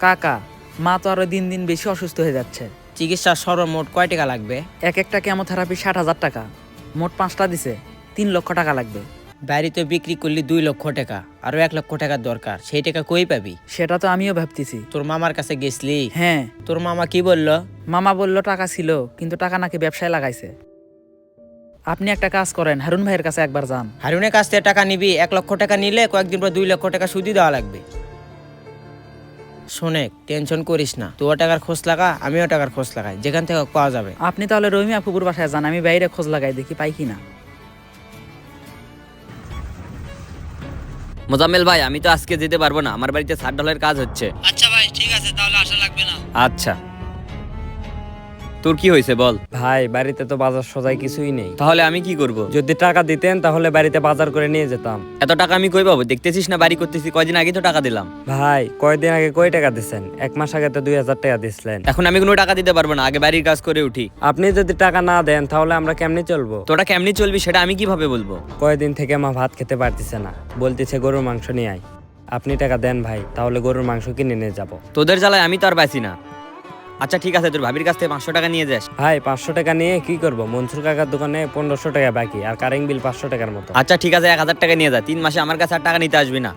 কাকা, মা তো আরো দিন দিন বেশি অসুস্থ হয়ে যাচ্ছে। চিকিৎসার সর্বমোট কয় টাকা লাগবে? এক একটা কেমোথেরাপি 60,000 টাকা, মোট 5টা দিছে 3 লক্ষ টাকা লাগবে। বাড়িতে বিক্রি করলি 2 লক্ষ টাকা, আরো 1 লক্ষ টাকার দরকার, সেই টাকা কই পাবি? সেটা তো আমিও ভাবতেছি। তোর মামার কাছে গেছলি? হ্যাঁ, তোর মামা কি বললো? মামা বলল টাকা ছিল, কিন্তু টাকা নাকি ব্যবসায় লাগাইছে। আপনি একটা কাজ করেন, হারুন ভাইয়ের কাছে একবার যান। হারুনের কাছ থেকে টাকা নিবি? 1 লক্ষ টাকা নিলে কয়েকদিন পর 2 লক্ষ টাকা সুদি দেওয়া লাগবে। শোনে, টেনশন করিস না, তোর টাকার খোঁজ লাগা, আমিও টাকার খোঁজ লাগাই, যেখান থেকে পাওয়া যাবে। আপনি তাহলে রহিমা আপুর বাসায় যান, আমি বাইরে খোঁজ লাগাই দেখি পাই কিনা। মোজাম্মেল ভাই, আমি তো আজকে যেতে পারবো না, আমার বাড়িতে ছাদ ঢালাইয়ের কাজ হচ্ছে। আচ্ছা ভাই, ঠিক আছে, তাহলে আসা লাগবে না। আচ্ছা, তোর কি হয়েছে বল। ভাই, বাড়িতে তো বাজার সদাই কিছুই নেই। তাহলে আমি কি করব? যদি টাকা দিতেন তাহলে বাড়িতে বাজার করে নিয়ে যেতাম। এত টাকা আমি কই পাবো? দেখতেছিস না বাড়ি করতেছি, কয়দিন আগে তো টাকা দিলাম। ভাই, কয়দিন আগে কয় টাকা দিচ্ছেন? 1 মাস আগে তো 2000 টাকা দিছিলেন। এখন আমি কোনো টাকা দিতে পারবো না, আগে বাড়ির কাজ করে উঠি। আপনি যদি টাকা না দেন তাহলে আমরা কেমনি চলবো? তোরা কেমনি চলবি সেটা আমি কিভাবে বলবো? কয়দিন থেকে মা ভাত খেতে পারতেছে না, বলতেছে গরুর মাংস নিয়ে আয়। আপনি টাকা দেন ভাই, তাহলে গরুর মাংস কিনে নিয়ে যাব। তোদের জ্বালায় আমি তো আর বাঁচি না। আচ্ছা ঠিক আছে, তোর ভাবির কাছ থেকে 500 টাকা নিয়ে যাস। ভাই, 500 টাকা নিয়ে কি করব? মনসুর কাকার দোকানে 1500 টাকা বাকি, আর কারেন্ট বিল 500 টাকার মতো। আচ্ছা ঠিক আছে, 1000 টাকা নিয়ে যা, 3 মাসে আমার কাছে আর টাকা নিতে আসবি না।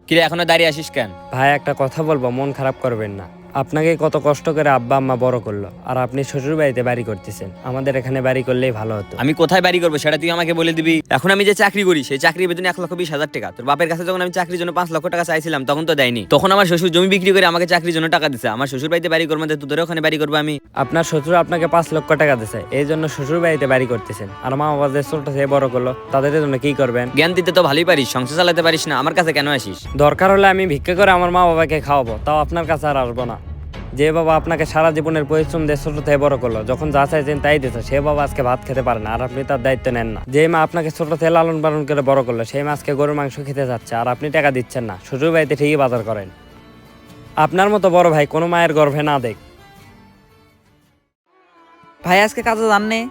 কিরে, এখনো দাঁড়িয়ে আসিস কেন? ভাই, একটা কথা বলবো, মন খারাপ করবেন না। আপনাকে কত কষ্ট করে আব্বা আম্মা বড় করলো, আর আপনি শ্বশুর বাড়িতে বাড়ি করতেছেন। আমাদের এখানে বাড়ি করলেই ভালো হতো। আমি কোথায় বাড়ি করবো সেটা তুই আমাকে বলে দিবি? এখন আমি যে চাকরি করি সেই চাকরির বেতনে 1,20,000 টাকা। তোর বাপের কাছে যখন আমি চাকরির জন্য 5 লক্ষ টাকা চাইছিলাম তখন তো দেয়নি। তখন আমার শ্বশুর জমি বিক্রি করে আমাকে চাকরির জন্য টাকা দিছে। আমার শ্বশুর বাড়িতে বাড়ি করবো না, তোদের ওখানে বাড়ি করবো আমি? আপনার শ্বশুর আপনাকে 5 লক্ষ টাকা দিছে, এই জন্য শ্বশুর বাড়িতে বাড়ি করতেছেন। আর মা বাবা যে ছোট থেকে বড় করলো, তাদের জন্য কি করবেন? জ্ঞান দিতে তো ভালোই পারিস, সংসার চালাতে পারিস না, আমার কাছে কেন আসিস? দরকার হলে আমি ভিক্ষা করে আমার মা বাবাকে খাওয়াবো, তাও আপনার কাছে আর আসবো না। যে বাবা আপনাকে সারা জীবনের পরিশ্রম দিয়ে ছোট থেকে বড় করলো, যখন যা চাইছেন তাই দিচ্ছে, সে বাবা আজকে ভাত খেতে পারে না, আর আপনি তার দায়িত্ব নেন না। যে মা আপনাকে ছোট থেকে লালন পালন করে বড় করলো, সেই মা আজকে গরুর মাংস খেতে যাচ্ছে, আর আপনি টাকা দিচ্ছেন না। শ্বশুর বাড়িতে ঠিকই বাজার করেন। আপনার মতো বড় ভাই কোনো মায়ের গর্ভে না দেখ। ভাই, আজকে কাজে যাননি?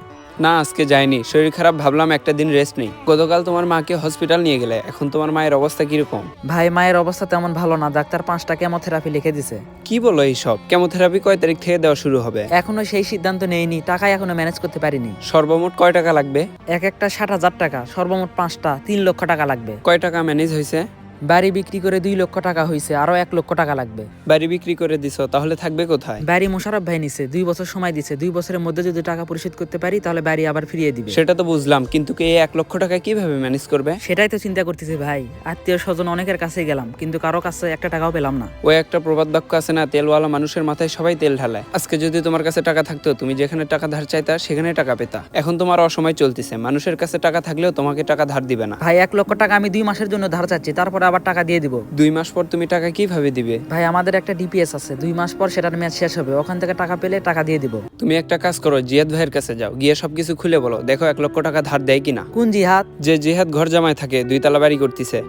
না, আজকে যাইনি, শরীর খারাপ, ভাবলাম একটা দিন রেস্ট নেই। গতকাল তোমার মাকে হসপিটাল নিয়ে গেলে, এখন তোমার মায়ের অবস্থা কিরকম? ভাই, মায়ের অবস্থা তেমন ভালো না, ডাক্তার 5টা কেমোথেরাপি লিখে দিছে। কি বলো এইসব? কেমোথেরাপি কয় তারিখ থেকে দেওয়া শুরু হবে? এখনো সেই সিদ্ধান্ত নেইনি, টাকাই এখনো ম্যানেজ করতে পারিনি। সর্বমোট কয় টাকা লাগবে? এক একটা 60,000 টাকা, সর্বমোট 5টা 3 লক্ষ টাকা লাগবে। কয় টাকা ম্যানেজ হয়েছে? বাড়ি বিক্রি করে 2 লক্ষ টাকা হয়েছে, আরো 1 লক্ষ টাকা লাগবে। বাড়ি বিক্রি করে দিছো, তাহলে থাকবে কোথায়? বাড়ি মোশারফ ভাই নিছে, 2 বছর সময় দিছে। 2 বছরের মধ্যে যদি টাকা পরিশোধ করতে পারি তাহলে বাড়ি আবার ফিরিয়ে দিবে। সেটা তো বুঝলাম, কিন্তু কি এই 1 লক্ষ টাকা কিভাবে ম্যানেজ করবে? সেটাই তো চিন্তা করতেছি ভাই। আত্মীয় স্বজন অনেকের কাছে গেলাম, কিন্তু কারো কাছে একটা টাকাও পেলাম না। ওই একটা প্রবাদ বাক্য আছে না, তেলওয়ালা মানুষের মাথায় সবাই তেল ঢালায়। আজকে যদি তোমার কাছে টাকা থাকতো, তুমি যেখানে টাকা ধার চাইতা সেখানে টাকা পেতা। এখন তোমার অসময় চলতেছে, মানুষের কাছে টাকা থাকলেও তোমাকে টাকা ধার দিবে না। ভাই, 1 লক্ষ টাকা আমি 2 মাসের জন্য ধার চাচ্ছি, তারপরে আবার টাকা দিয়ে দিব। 2 মাস পর তুমি টাকা কিভাবে দিবে? ভাই, আমাদের একটা ডিপিএস আছে, 2 মাস পর সেটার মেয়াদ শেষ হবে, ওখান থেকে টাকা পেলে টাকা দিয়ে দিব। তুমি একটা কাজ করো, জিয়াদ ভাইয়ের কাছে যাও, গিয়ে সবকিছু খুলে বলো, দেখো 1 লক্ষ টাকা ধার দেয় কিনা। কোন জিহাদ? যে জিহাদ ঘর জামায় থাকে, 2 তলা বাড়ি করতেছে।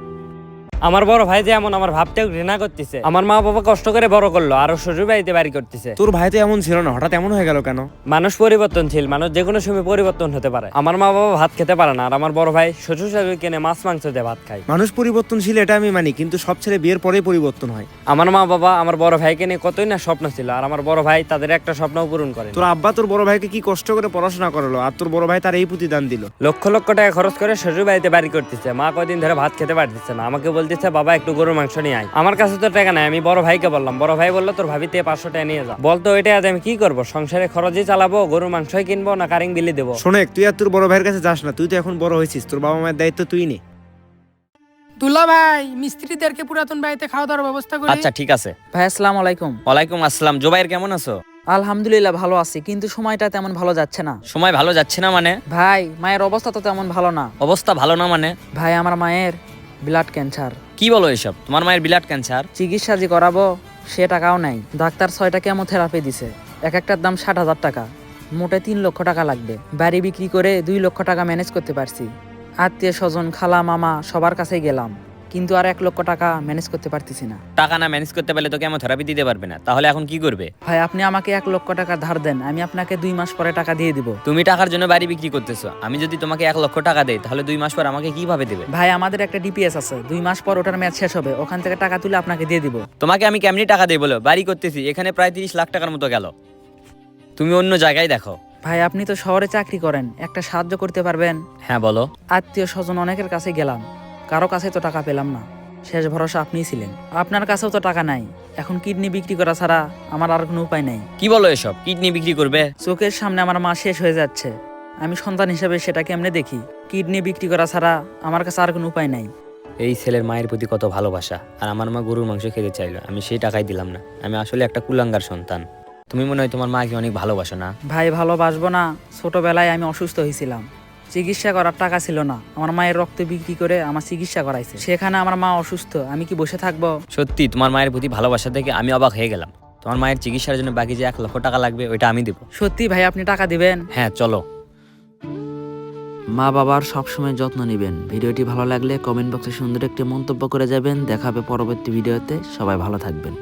আমার বড় ভাই যে এমন আমার ভাবতেও ঘৃণা করতেছে। আমার মা বাবা কষ্ট করে বড় করলো, আর ও শ্বশুর বাড়িতে বাড়ি করতেছে। তোর ভাই তো এমন ছিল না, হঠাৎ এমন হয়ে গেল কেন? মানুষ পরিবর্তনশীল, মানুষ যে কোনো সময় পরিবর্তন হতে পারে। আমার মা বাবা ভাত খেতে পারে না, আর আমার বড় ভাই শ্বশুর শাশুড়ি কিনে মাছ মাংস দিয়ে ভাত খায়। মানুষ পরিবর্তনশীল এটা আমি মানি, কিন্তু সব ছেলে বিয়ের পরেই পরিবর্তন হয়। আমার মা বাবা আমার বড় ভাইকে নিয়ে কতই না স্বপ্ন ছিল, আর আমার বড় ভাই তাদের একটা স্বপ্নও পূরণ করে। তোর আব্বা তোর বড় ভাইকে কি কষ্ট করে পড়াশোনা করালো, আর তোর বড় ভাই তার এই প্রতিদান দিল। লক্ষ লক্ষ টাকা খরচ করে শ্বশুর বাড়িতে বাড়ি করতেছে, মা কয়দিন ধরে ভাত খেতে পারতেছে না। আমাকে বলতেছে বাবা একটু গরুর মাংস নিয়ে আয়। আমার কাছে তো টাকা নাই, আমি বড় ভাইকে বললাম, বড় ভাই বললো তোর ভাবিতে 500 টাকা নিয়ে যা। বলতো ওইটা আজ আমি কি করবো? সংসারে খরচই চালাবো, গরুর মাংসই কিনবো না কারেন্ট বিলি দেবো? শোনেক, তুই আর তোর বড় ভাইয়ের কাছে যাস না, তুই তো এখন বড় হয়েছিস, তোর বাবা মায়ের দায়িত্ব তুই নে। দুলা ভাই, মিস্ত্রিদেরকে পুরাতন বাড়িতে খাওয়া দাওয়ার ব্যবস্থা করি। আচ্ছা ঠিক আছে। ভাই, আসসালামু আলাইকুম। ওয়ালাইকুম আসসালাম। জোবাইর কেমন আছো? আলহামদুলিল্লাহ ভালো আছি, কিন্তু সময়টা তেমন ভালো যাচ্ছে না। সময় ভালো যাচ্ছে না মানে? ভাই, মায়ের অবস্থা তো তেমন ভালো না। অবস্থা ভালো না মানে? ভাই, আমার মায়ের ব্লাড ক্যান্সার। কি বলো এসব? তোমার মায়ের ব্লাড ক্যান্সার? চিকিৎসা যে করাবো সে টাকাও নাই। ডাক্তার 6টা কেমোথেরাপি দিছে, এক একটার দাম 60,000 টাকা, মোটে 3 লক্ষ টাকা লাগবে। বাড়ি বিক্রি করে 2 লক্ষ টাকা ম্যানেজ করতে পারছি। আত্মীয় স্বজন, খালা মামা সবার কাছেই গেলাম, কিন্তু আর 1 লক্ষ টাকা ম্যানেজ করতে পারতেছি না। টাকা না ম্যানেজ করতে পারলে তো কেমোথেরাপি দিতে পারবে না, তাহলে এখন কি করবে? ভাই আপনি আমাকে 1 লক্ষ টাকা ধার দেন, আমি আপনাকে 2 মাস পরে টাকা দিয়ে দিব। তুমি টাকার জন্য বাড়ি বিক্রি করতেছো, আমি যদি তোমাকে 1 লক্ষ টাকা দেই তাহলে 2 মাস পর আমাকে কিভাবে দেবে? ভাই আমাদের একটা ডিপিএস আছে, 2 মাস পর ওটার ম্যাচ শেষ হবে, ওখান থেকে টাকা তুলে আপনাকে দিয়ে দিব। তোমাকে আমি কেমনি টাকা দেই বলো? বাড়ি করতেছি, এখানে প্রায় 30 লাখ টাকার মতো গেল। তুমি অন্য জায়গায় দেখো। ভাই আপনি তো শহরে চাকরি করেন, একটা সাহায্য করতে পারবেন? হ্যাঁ বলো। আত্মীয় স্বজন অনেকের কাছে গেলাম, কারো কাছে তো টাকা পেলাম না, শেষ ভরসা আপনিই ছিলেন। আপনার কাছেও তো টাকা নাই, এখন কিডনি বিক্রি করা ছাড়া আমার আর কোনো উপায় নাই। কি বলো এসব? কিডনি বিক্রি করবে? চোখের সামনে আমার মা শেষ হয়ে যাচ্ছে, আমি সন্তান হিসেবে সেটা কেমনে দেখি? কিডনি বিক্রি করা ছাড়া আমার কাছে আর কোনো উপায় নাই। এই ছেলের মায়ের প্রতি কত ভালোবাসা, আর আমার মা গরুর মাংস খেতে চাইলো, আমি সেই টাকাই দিলাম না। আমি আসলে একটা কুলাঙ্গার সন্তান। তুমি মনে হয় তোমার মাকে অনেক ভালোবাসো না? ভাই ভালোবাসবো না, ছোটবেলায় আমি অসুস্থ হয়েছিলাম, চিকিৎসা করার টাকা ছিল না, আমার মায়ের রক্ত বিক্রি করে আমার চিকিৎসা করাইছে, সেখানে আমার মা অসুস্থ, আমি কি বসে থাকবো? সত্যি তোমার মায়ের প্রতি ভালোবাসা দেখে আমি অবাক হয়ে গেলাম। তোমার মায়ের চিকিৎসার জন্য বাকি যে 1 লক্ষ টাকা লাগবে ওইটা আমি দেবো। সত্যি ভাই আপনি টাকা দিবেন? হ্যাঁ চলো। মা বাবার সবসময় যত্ন নেবেন। ভিডিওটি ভালো লাগলে কমেন্ট বক্সে সুন্দর একটি মন্তব্য করে যাবেন। দেখা হবে পরবর্তী ভিডিওতে, সবাই ভালো থাকবেন।